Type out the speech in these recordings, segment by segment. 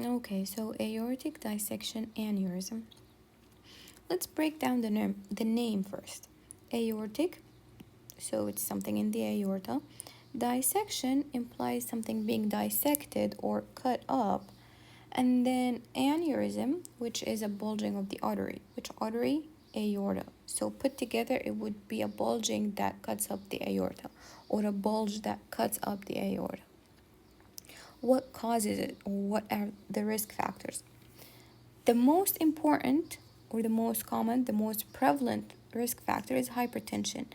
Okay, so aortic dissection aneurysm. Let's break down the name first. Aortic, so it's something in the aorta. Dissection implies something being dissected or cut up. And then aneurysm, which is a bulging of the artery. Which artery? Aorta. So put together, it would be a bulging that cuts up the aorta, or a bulge that cuts up the aorta. What causes it, or what are the risk factors? The most important, or the most common, the most prevalent risk factor is hypertension.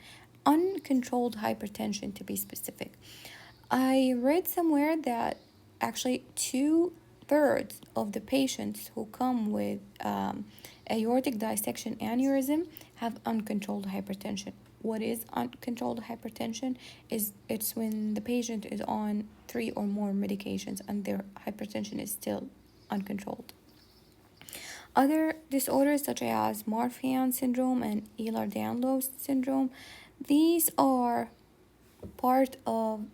Uncontrolled hypertension, to be specific. I read somewhere that actually 2/3 of the patients who come with aortic dissection aneurysm have uncontrolled hypertension. What is uncontrolled hypertension? It's when the patient is on 3 or more medications and their hypertension is still uncontrolled. Other disorders such as Marfan syndrome and Ehlers-Danlos syndrome, these are part of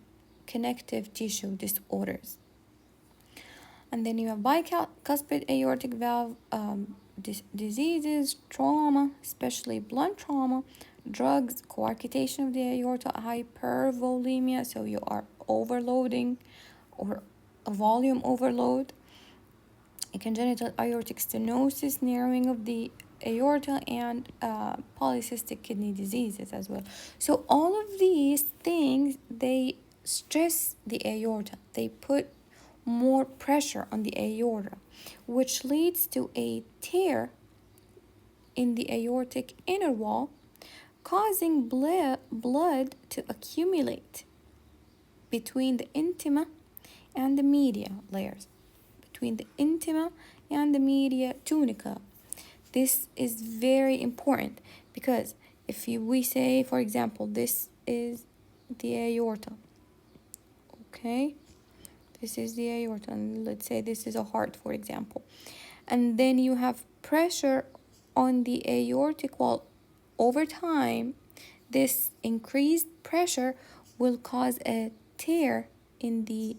connective tissue disorders. And then you have bicuspid aortic valve diseases, trauma, especially blunt trauma, drugs, coarctation of the aorta, hypervolemia, so you are overloading or a volume overload, congenital aortic stenosis, narrowing of the aorta, and polycystic kidney diseases as well. So all of these things, they stress the aorta. They put more pressure on the aorta, which leads to a tear in the aortic inner wall, causing blood to accumulate between the intima and the media layers, between the intima and the media tunica. This is very important because if we say, for example, this is the aorta, okay? This is the aorta, and let's say this is a heart, for example. And then you have pressure on the aortic wall over time. This increased pressure will cause a tear in the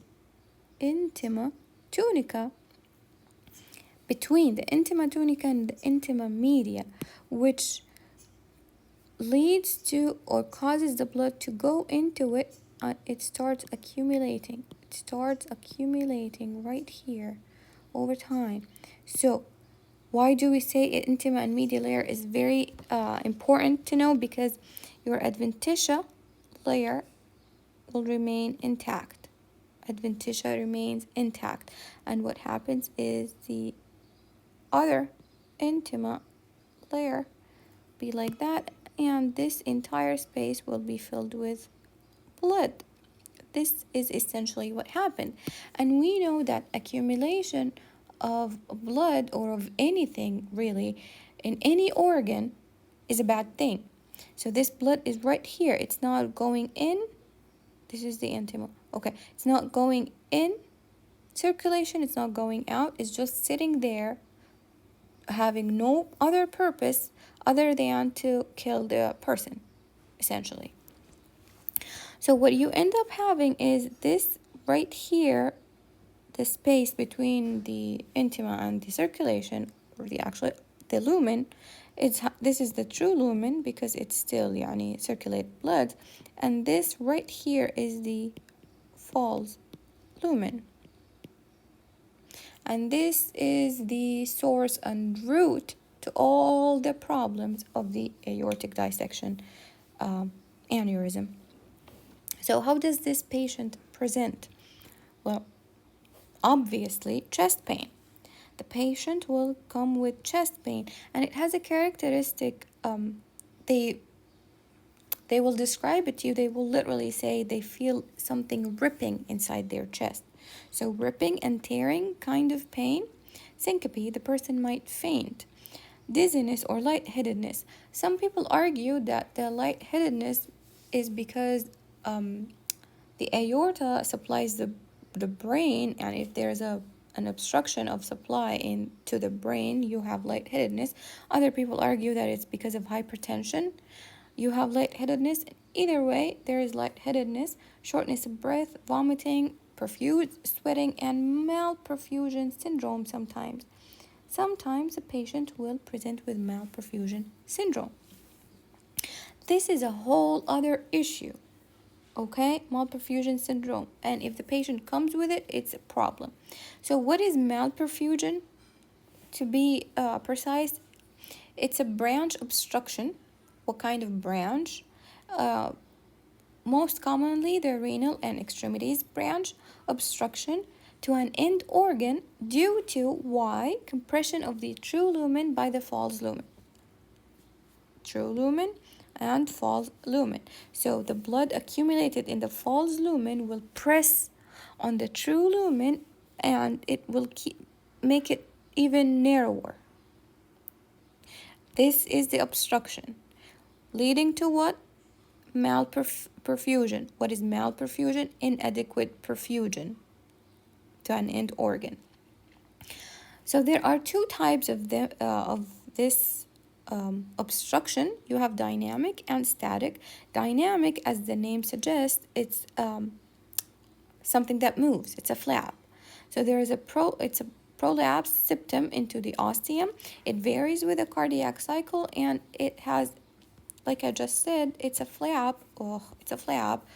intima tunica, between the intima tunica and the intima media, which leads to or causes the blood to go into it. It starts accumulating. It starts accumulating right here over time. So why do we say intima and media layer is very important to know? Because your adventitia layer will remain intact. Adventitia remains intact, and what happens is the other intima layer be like that, and this entire space will be filled with blood. This is essentially what happened. And we know that accumulation of blood, or of anything really, in any organ is a bad thing. So this blood is right here. It's not going in. This is the intima. Okay, it's not going in circulation. It's not going out. It's just sitting there, having no other purpose other than to kill the person, essentially. So what you end up having is this right here, the space between the intima and the circulation, or the lumen. This is the true lumen because it's still circulate blood, and this right here is the false lumen. And this is the source and root to all the problems of the aortic dissection aneurysm. So how does this patient present? Well, obviously chest pain. The patient will come with chest pain, and it has a characteristic, they will describe it to you. They will literally say they feel something ripping inside their chest. So ripping and tearing kind of pain. Syncope, the person might faint. Dizziness or lightheadedness. Some people argue that the lightheadedness is because the aorta supplies the brain, and if there's an obstruction of supply into the brain, you have lightheadedness. Other people argue that it's because of hypertension. You have lightheadedness. Either way, there is lightheadedness, shortness of breath, vomiting, perfused sweating and malperfusion syndrome sometimes. Sometimes the patient will present with malperfusion syndrome. This is a whole other issue, okay? Malperfusion syndrome. And if the patient comes with it, it's a problem. So what is malperfusion? To be precise, it's a branch obstruction. What kind of branch? Most commonly, the renal and extremities branch obstruction to an end organ due to why? Compression of the true lumen by the false lumen. True lumen and false lumen. So the blood accumulated in the false lumen will press on the true lumen and it will make it even narrower. This is the obstruction, leading to what? Malperfusion. What is malperfusion? Inadequate perfusion to an end organ. So there are two types of this obstruction. You have dynamic and static. Dynamic, as the name suggests, it's something that moves. It's a flap. So there is it's a prolapse septum into the ostium. It varies with the cardiac cycle, and it has, like I just said, it's a flap. Oh, it's a flap.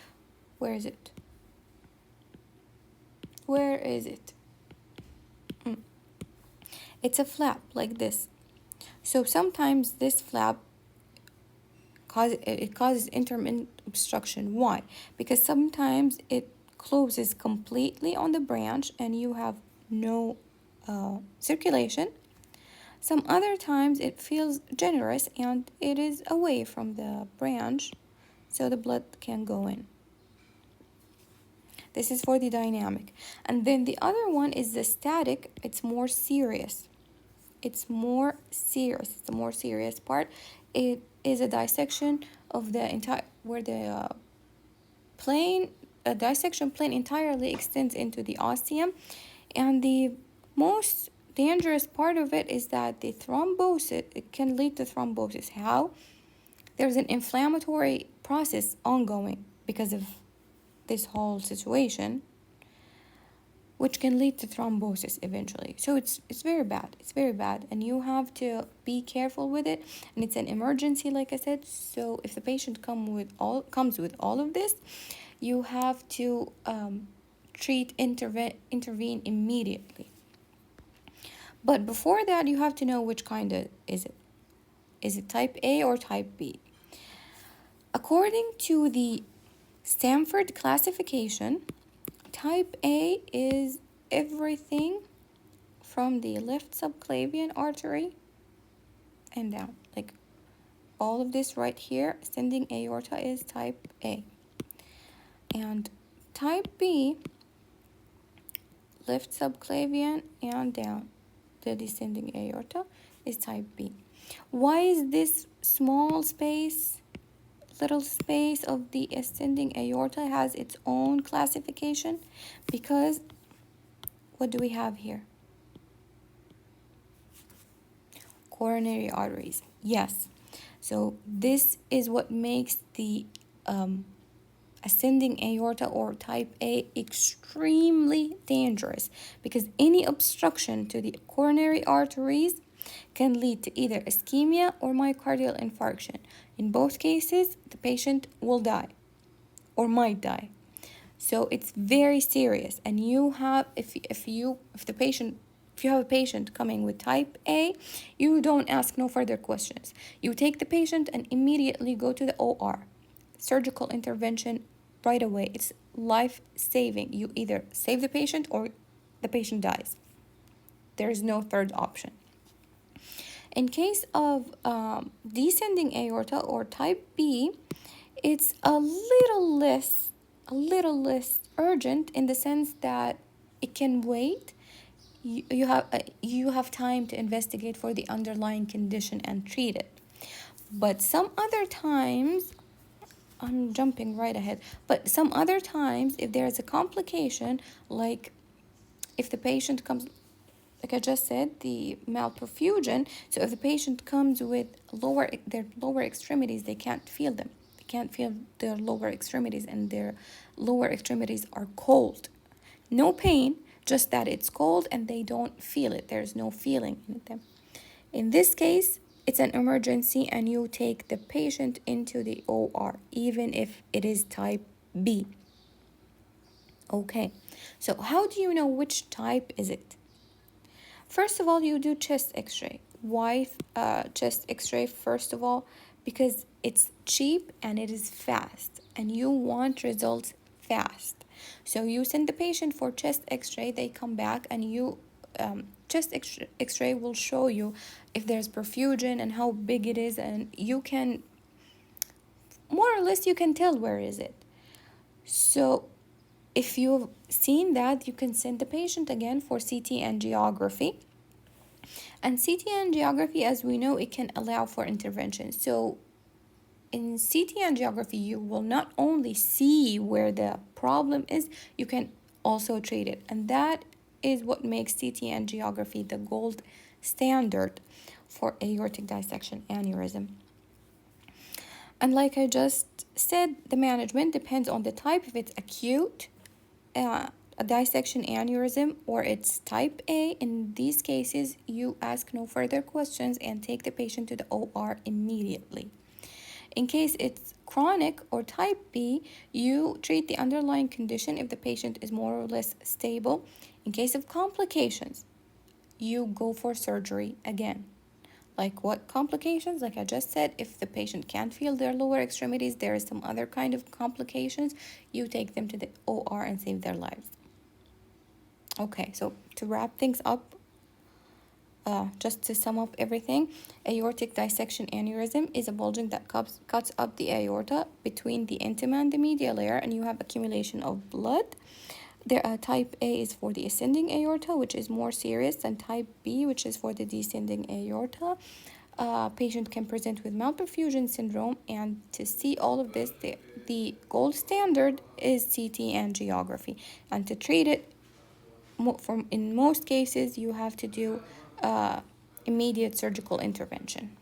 Where is it? Where is it? It's a flap like this. So sometimes this flap causes intermittent obstruction. Why? Because sometimes it closes completely on the branch and you have no circulation. Some other times it feels generous and it is away from the branch, so the blood can go in. This is for the dynamic. And then the other one is the static. It's more serious. It's the more serious part. It is a dissection of the entire, where the dissection plane entirely extends into the ostium. And the most dangerous part of it is that the thrombosis, it can lead to thrombosis. How? There's an inflammatory process ongoing because of this whole situation, which can lead to thrombosis eventually. So it's very bad. It's very bad, and you have to be careful with it. And it's an emergency, like I said. So if the patient comes with all of this, you have to intervene immediately. But before that, you have to know which kind is it. Is it type A or type B? According to the Stanford classification, type A is everything from the left subclavian artery and down. Like all of this right here, ascending aorta is type A. And type B, left subclavian and down, the descending aorta is type B. Why is this little space of the ascending aorta has its own classification? Because what do we have here? Coronary arteries. Yes. So this is what makes the ascending aorta or type A extremely dangerous, because any obstruction to the coronary arteries can lead to either ischemia or myocardial infarction. In both cases, the patient will die or might die. So it's very serious. And you have, if you have a patient coming with type A, you don't ask no further questions. You take the patient and immediately go to the OR. Surgical intervention right away. It's life-saving. You either save the patient or the patient dies. There is no third option. In case of descending aorta or type B, it's a little less urgent in the sense that it can wait. You have time to investigate for the underlying condition and treat it. But some other times, I'm jumping right ahead, but some other times, if there is a complication, like if the patient comes, like I just said, the malperfusion, so if the patient comes with their lower extremities, they can't feel them. They can't feel their lower extremities, and their lower extremities are cold. No pain, just that it's cold and they don't feel it. There's no feeling in them. In this case, it's an emergency and you take the patient into the OR, even if it is type B. Okay, so how do you know which type is it? First of all, you do chest x-ray. Why chest x-ray? First of all, because it's cheap and it is fast and you want results fast. So you send the patient for chest x-ray, they come back and you chest x-ray will show you if there's perfusion and how big it is, and you can more or less you can tell where is it. So if you've seen that, you can send the patient again for CT angiography. And CT angiography, as we know, it can allow for intervention. So in CT angiography, you will not only see where the problem is, you can also treat it. And that is what makes CT angiography the gold standard for aortic dissection aneurysm. And like I just said, the management depends on the type. If it's acute, a dissection aneurysm, or it's type A, in these cases, you ask no further questions and take the patient to the OR immediately. In case it's chronic or type B, you treat the underlying condition if the patient is more or less stable. In case of complications, you go for surgery again. Like what complications? Like I just said, if the patient can't feel their lower extremities, there is some other kind of complications, you take them to the OR and save their lives. Okay, so to wrap things up, just to sum up everything, aortic dissection aneurysm is a bulging that cuts up the aorta between the intima and the medial layer, and you have accumulation of blood. Type A is for the ascending aorta, which is more serious than type B, which is for the descending aorta. Patient can present with malperfusion syndrome, and to see all of this, the gold standard is CT angiography, and to treat it, in most cases, you have to do immediate surgical intervention.